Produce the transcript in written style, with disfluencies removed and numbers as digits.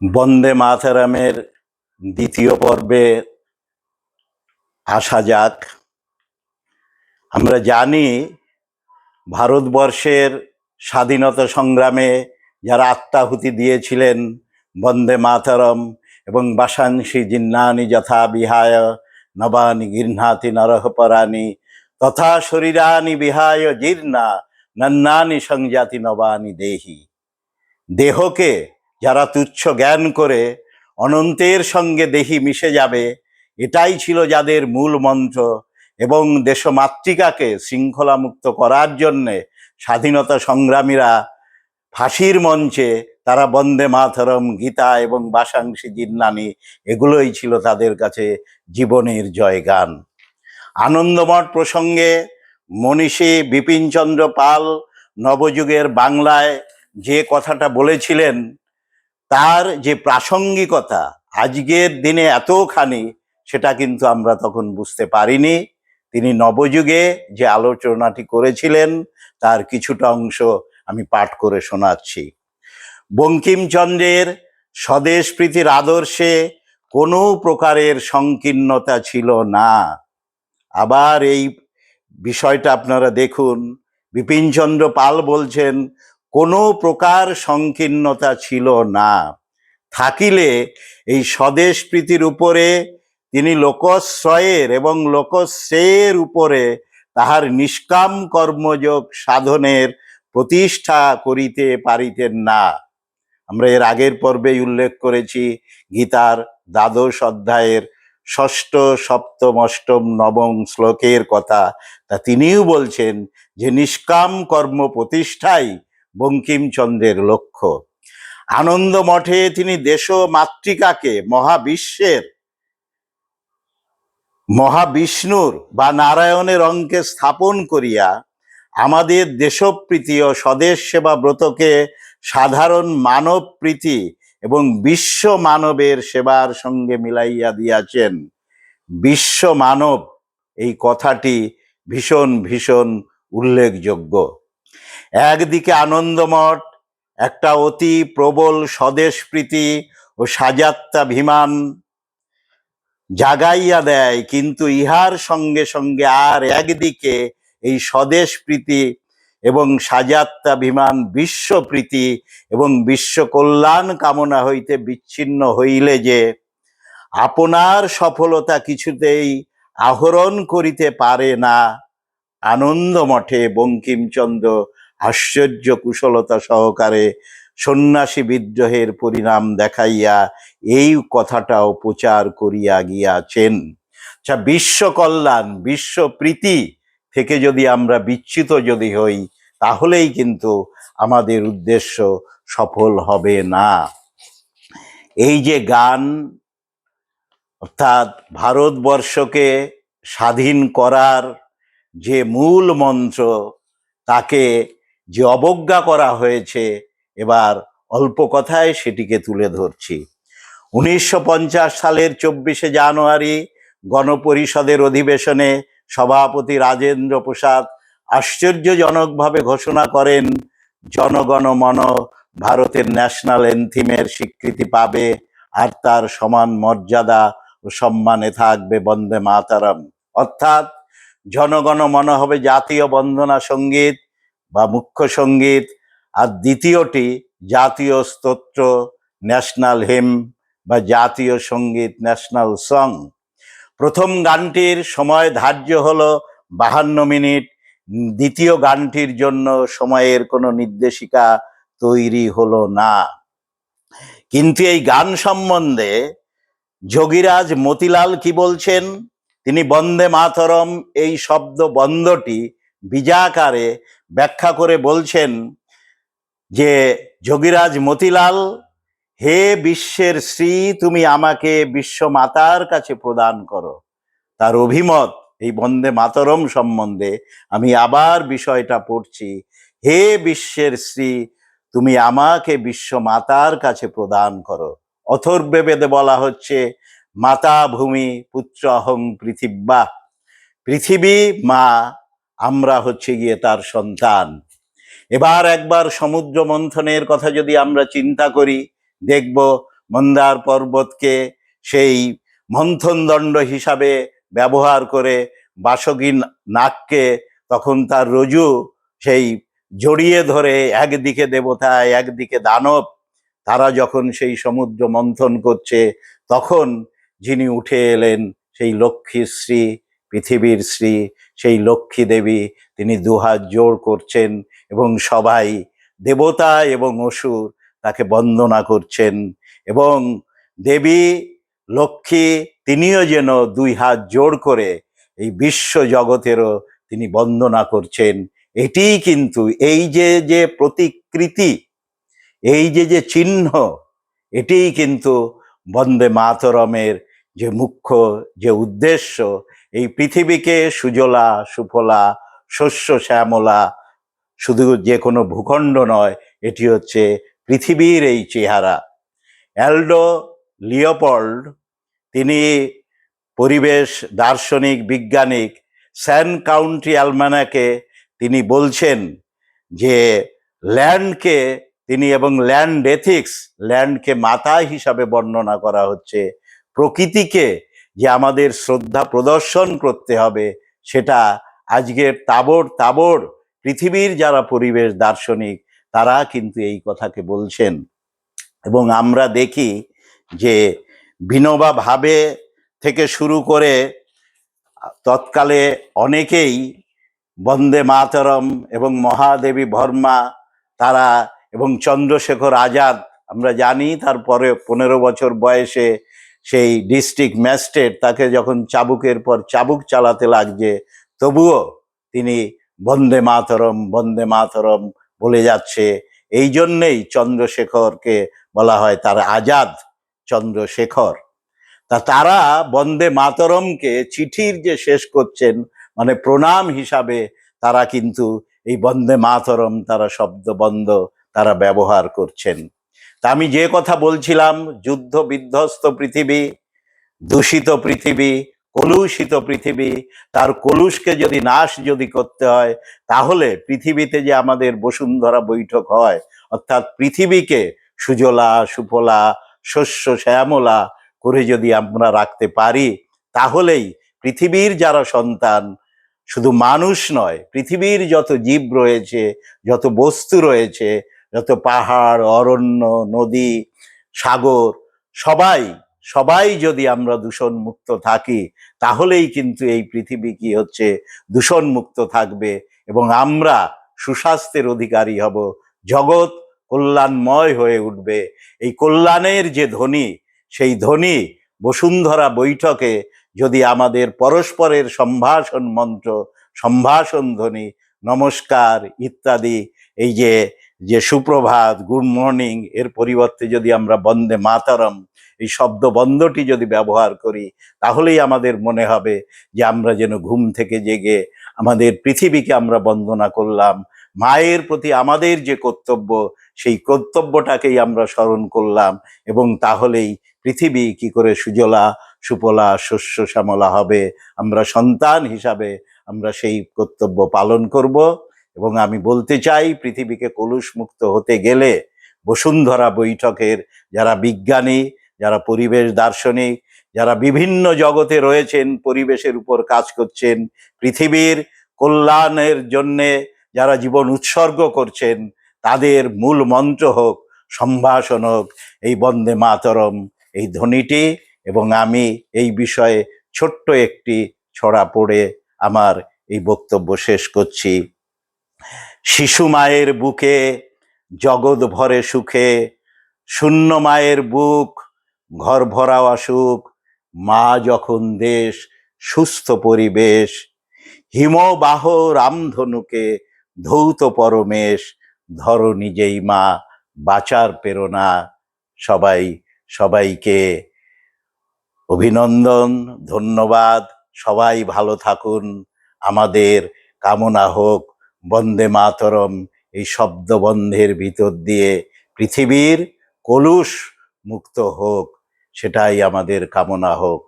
বন্দে মাতরমের দ্বিতীয় পর্বে আসা যাক। আমরা জানি ভারতবর্ষের স্বাধীনতা সংগ্রামে যারা আত্মাহুতি দিয়েছিলেন বন্দে মাতরম এবং বাসাংসি জিন্নানি যথা বিহায় নবানি গৃহ্ণাতি নরহ পরাণি তথা শরীরানি বিহায় জীর্ণা নন্নানি সংজাতি নবানি দেহি। দেহকে যারা তুচ্ছ জ্ঞান করে অনন্তের সঙ্গে দেহি মিশে যাবে, এটাই ছিল যাদের মূল মন্ত্র। এবং দেশমাতৃকাকে শৃঙ্খলামুক্ত করার জন্যে স্বাধীনতা সংগ্রামীরা ফাঁসির মঞ্চে তারা বন্দে মাতরম, গীতা এবং বাসাংসি জিন্নানি এগুলোই ছিল তাদের কাছে জীবনের জয়গান। আনন্দমঠ প্রসঙ্গে মনীষী বিপিনচন্দ্র পাল নবযুগের বাংলায় যে কথাটা বলেছিলেন তার যে প্রাসঙ্গিকতা আজকের দিনে এতখানি, সেটা কিন্তু আমরা তখন বুঝতে পারিনি। তিনি নবযুগে যে আলোচনাটি করেছিলেন তার কিছুটা অংশ আমি পাঠ করে শোনাচ্ছি। বঙ্কিমচন্দ্রের স্বদেশ প্রীতির আদর্শে কোনো প্রকারের সংকীর্ণতা ছিল না। আবার এই বিষয়টা আপনারা দেখুন, বিপিনচন্দ্র পাল বলছেন কোনো প্রকার সংকীর্ণতা ছিল না। থাকিলে এই স্বদেশ প্রীতির উপরে তিনি লোকশ্রয়ের এবং লোকশ্রেয়ের উপরে তাহার নিষ্কাম কর্মযোগ সাধনের প্রতিষ্ঠা করিতে পারিতেন না। আমরা এর আগের পর্বেই উল্লেখ করেছি গীতার দ্বাদশ অধ্যায়ের ষষ্ঠ, সপ্তম, অষ্টম, নবম শ্লোকের কথা। তা তিনিও বলছেন যে নিষ্কাম কর্ম প্রতিষ্ঠাই বঙ্কিমচন্দ্রের লক্ষ্য। আনন্দ মঠে তিনি দেশ মাতৃকাকে মহাবিষ্ণুর বা নারায়ণের অঙ্কে স্থাপন করিয়া আমাদের দেশপ্রীতি ও স্বদেশ সেবা ব্রতকে সাধারণ মানব প্রীতি এবং বিশ্ব মানবের সেবার সঙ্গে মিলাইয়া দিয়াছেন। বিশ্ব মানব এই কথাটি ভীষণ ভীষণ উল্লেখযোগ্য। একদিকে আনন্দমঠ একটা অতি প্রবল স্বদেশ প্রীতি ও স্বাজাত্যাভিমান জাগাইয়া দেয়, কিন্তু ইহার সঙ্গে সঙ্গে আর একদিকে এই স্বদেশ প্রীতি এবং স্বাজাত্যাভিমান বিশ্বপ্রীতি এবং বিশ্ব কল্যাণ কামনা হইতে বিচ্ছিন্ন হইলে যে আপনার সফলতা কিছুতেই আহরণ করিতে পারে না। আনন্দ মঠে বঙ্কিমচন্দ্র আশ্চর্য কুশলতা সহকারে সন্ন্যাসী বিদ্রোহের পরিণাম দেখাইয়া এই কথাটাও প্রচার করিয়া গিয়াছেন। আচ্ছা, বিশ্ব কল্যাণ, বিশ্ব প্রীতি থেকে যদি আমরা বিচ্যুত যদি হই, তাহলেই কিন্তু আমাদের উদ্দেশ্য সফল হবে না। এই যে গান, অর্থাৎ ভারতবর্ষকে স্বাধীন করার যে মূল মন্ত্র, তাকে যে অবজ্ঞা করা হয়েছে, এবার অল্প কথায় সেটিকে তুলে ধরছি। 1950 সালের 24শে জানুয়ারি গণপরিষদের অধিবেশনে সভাপতি রাজেন্দ্র প্রসাদ আশ্চর্যজনকভাবে ঘোষণা করেন, জনগণ মন ভারতের ন্যাশনাল এন্থিমের স্বীকৃতি পাবে আর তার সমান মর্যাদা ও সম্মানে থাকবে বন্দে মাতরম। অর্থাৎ জনগণ মন হবে জাতীয় বন্দনা সঙ্গীত বা মুখ্য সঙ্গীত, আর দ্বিতীয়টি জাতীয় স্তোত্র ন্যাশনাল হিম বা জাতীয় সঙ্গীত ন্যাশনাল সং। প্রথম গানটির সময় ধার্য হলো 52 মিনিট। দ্বিতীয় গানটির জন্য সময়ের কোনো নির্দেশিকা তৈরি হলো না। কিন্তু এই গান সম্বন্ধে যোগীরাজ মতিলাল কি বলছেন? তিনি বন্দে মাতরম এই শব্দ বন্ধটি বীজাকারে ব্যাখ্যা করে বলছেন যে, যোগীরাজ মতিলাল, হে বিশ্বের শ্রী, তুমি আমাকে বিশ্বমাতার কাছে প্রদান করো। তার অভিমত এই বন্দে মাতরম সম্বন্ধে আমি আবার বিষয়টা পড়ছি। হে বিশ্বের শ্রী, তুমি আমাকে বিশ্বমাতার কাছে প্রদান করো। অথর্ববেদে বলা হচ্ছে মাতা ভূমি পুত্র অহং পৃথিব্যা, পৃথিবী মা, আমরা হচ্ছে গিয়ে তার সন্তান। এবার একবার সমুদ্র মন্থনের কথা যদি আমরা চিন্তা করি, দেখব মন্দার পর্বতকে সেই মন্থনদণ্ড হিসাবে ব্যবহার করে বাসুকী নাগকে তখন তার রজু সেই জড়িয়ে ধরে, একদিকে দেবতা একদিকে দানব, তারা যখন সেই সমুদ্র মন্থন করছে, তখন যিনি উঠে এলেন সেই লক্ষ্মীর শ্রী, পৃথিবীর শ্রী, সেই লক্ষ্মী দেবী, তিনি দুহাত জোড় করছেন এবং সবাই দেবতা এবং অসুর তাকে বন্দনা করছেন। এবং দেবী লক্ষ্মী তিনিও যেন দুই হাত জোড় করে এই বিশ্ব জগতেরও তিনি বন্দনা করছেন। এটিই কিন্তু এই যে প্রতিকৃতি, এই যে চিহ্ন, এটিই কিন্তু বন্দে মাতরমের যে মুখ্য যে উদ্দেশ্য, এই পৃথিবীকে সুজলা সুফলা শস্য শ্যামলা, শুধু যে কোনো ভূখণ্ড নয়, এটি হচ্ছে পৃথিবীর এই চেহারা। অ্যালডো লিওপল্ড, তিনি পরিবেশ দার্শনিক বিজ্ঞানিক, স্যান কাউন্টি অ্যালমানাকে তিনি বলছেন যে ল্যান্ডকে তিনি, এবং ল্যান্ড এথিক্স, ল্যান্ডকে মাতা হিসাবে বর্ণনা করা হচ্ছে। প্রকৃতিকে যে আমাদের শ্রদ্ধা প্রদর্শন করতে হবে, সেটা আজকের তাবড় পৃথিবীর যারা পরিবেশ দার্শনিক, তারা কিন্তু এই কথাকে বলছেন। এবং আমরা দেখি যে বিনোবা ভাবে থেকে শুরু করে তৎকালে অনেকেই বন্দে মাতরম এবং মহাদেবী বর্মা, তারা, এবং চন্দ্রশেখর আজাদ, আমরা জানি তারপরে 15 বছর বয়সে সেই ডিস্ট্রিক্ট ম্যাজিস্ট্রেট তাকে যখন চাবুকের পর চাবুক চালাতে লাগছে, তবুও তিনি বন্দে মাতরম বলে যাচ্ছে। এই জন্যেই চন্দ্রশেখরকে বলা হয় তার আজাদ চন্দ্রশেখর। তারা বন্দে মাতরমকে চিঠির যে শেষ করছেন, মানে প্রণাম হিসাবে, তারা কিন্তু এই বন্দে মাতরম তারা শব্দবন্ধ তারা ব্যবহার করছেন। তা আমি যে কথা বলছিলাম, যুদ্ধ বিধ্বস্ত পৃথিবী, দূষিত পৃথিবী, কলুষিত পৃথিবী, তার কলুষকে যদি নাশ যদি করতে হয়, তাহলে পৃথিবীতে যে আমাদের বসুন্ধরা বৈঠক হয়, অর্থাৎ পৃথিবীকে সুজলা সুফলা শস্য শ্যামলা করে যদি আমরা রাখতে পারি, তাহলেই পৃথিবীর যারা সন্তান, শুধু মানুষ নয়, পৃথিবীর যত জীব রয়েছে, যত বস্তু রয়েছে, যত পাহাড়, অরণ্য, নদী, সাগর, সবাই যদি আমরা দূষণ মুক্ত থাকি, তাহলেই কিন্তু এই পৃথিবী কি হচ্ছে দূষণ মুক্ত থাকবে এবং আমরা সুস্বাস্থ্যের অধিকারী হব, জগৎ কল্যাণময় হয়ে উঠবে। এই কল্যাণের যে ধ্বনি, সেই ধ্বনি বসুন্ধরা বৈঠকে যদি আমাদের পরস্পরের সম্ভাষণ মন্ত্র, সম্ভাষণ ধ্বনি, নমস্কার ইত্যাদি, এই যে সুপ্রভাত, গুড মর্নিং, এর পরিবর্তে যদি আমরা বন্দে মাতরম এই শব্দবন্ধটি যদি ব্যবহার করি, তাহলেই আমাদের মনে হবে যে আমরা যেন ঘুম থেকে জেগে আমাদের পৃথিবীকে আমরা বন্দনা করলাম, মায়ের প্রতি আমাদের যে কর্তব্য, সেই কর্তব্যটাকেই আমরা স্মরণ করলাম, এবং তাহলেই পৃথিবী কি করে সুজলা সুফলা শস্য শ্যামলা হবে। আমরা সন্তান হিসাবে আমরা সেই কর্তব্য পালন করব। এবং আমি বলতে চাই, পৃথিবীকে কলুষ মুক্ত হতে গেলে বসুন্ধরা বৈঠকের যারা বিজ্ঞানী, যারা পরিবেশ দার্শনিক, যারা বিভিন্ন জগতে রয়েছেন, পরিবেশের উপর কাজ করছেন, পৃথিবীর কল্যাণের জন্যে যারা জীবন উৎসর্গ করছেন, তাদের মূল মন্ত্র হোক, সম্ভাষণ হোক এই বন্দে মাতরম এই ধ্বনিটি। এবং আমি এই বিষয়ে ছোট্ট একটি ছড়া পড়ে আমার এই বক্তব্য শেষ করছি। শিশু মায়ের বুকে জগৎ ভরে সুখে, শূন্য মায়ের বুক ঘর ভরাও আসুক, মা যখন দেশ সুস্থ পরিবেশ, হিমবাহ রামধনুকে ধৌত পরমেশ, ধরো নিজেই মা বাঁচার প্রেরণা। সবাইকে অভিনন্দন, ধন্যবাদ। সবাই ভালো থাকুন। আমাদের কামনা হোক বন্দে মাতরম এই শব্দবন্ধের ভিতর দিয়ে পৃথিবীর কলুষ মুক্ত হোক, সেটাই আমাদের কামনা হোক।